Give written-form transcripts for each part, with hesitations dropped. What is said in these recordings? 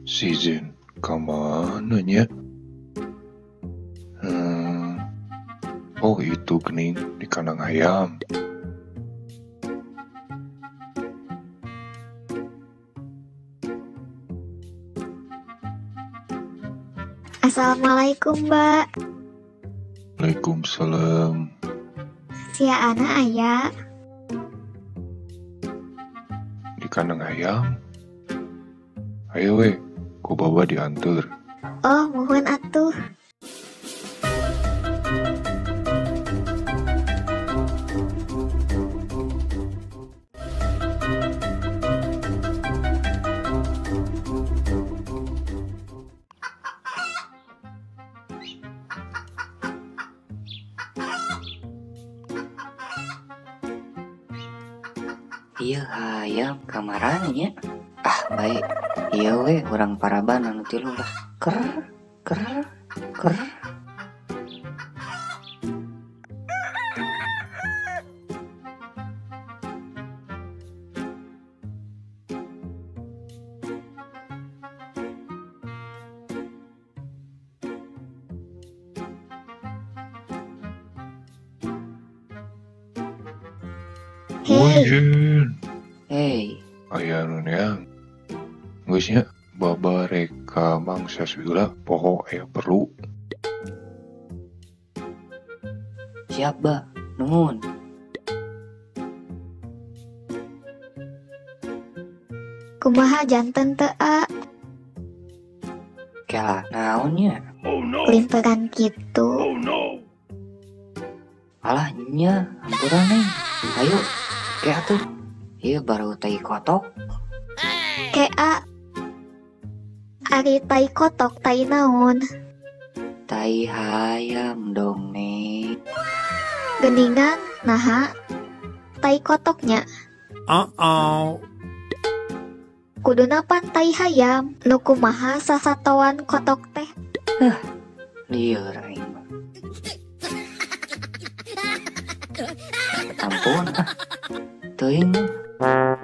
Si Zen, kemananya? Oh itu gening di kandang ayam. Assalamualaikum, Mbak. Waalaikumsalam. Sia anak ayah. Di kandang ayam. Ayo we, ku bawa diantar. Oh, mohon atuh. Iya hayam kamarannya. Baik. Iya we orang Paraban anu tilu lah. Ker. Wujud. Hey, Ayah nunya. Geusnya baba reka mangsa segala poho aya perlu. siap ba? Nuhun. Kumaha janten teu A, Kela naonnya? limperan kitu. Alah nya, ampuran neng. Ayo, kayak atuh. Iya baru tai kotok. Ke A, ari tai kotok tai naon? Tai hayam dong neng. Geningan naha? Tai kotoknya. Kuduna pan tai hayam. Nu kumaha sasatoan kotok teh? Lieur aing mah. Ampun teuing mah.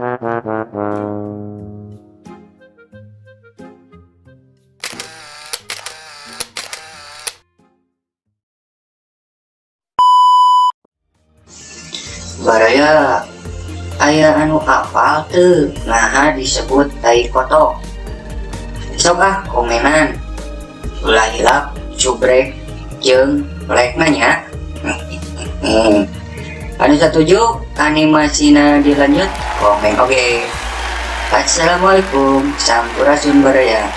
Baraya aya anu apal teu naha disebut tai kotok. Sok komenan ulah hilap cubrek jeung like-na nya. Anu satuju animasina dilanjut komen oge. Assalamualaikum sampurasun baraya.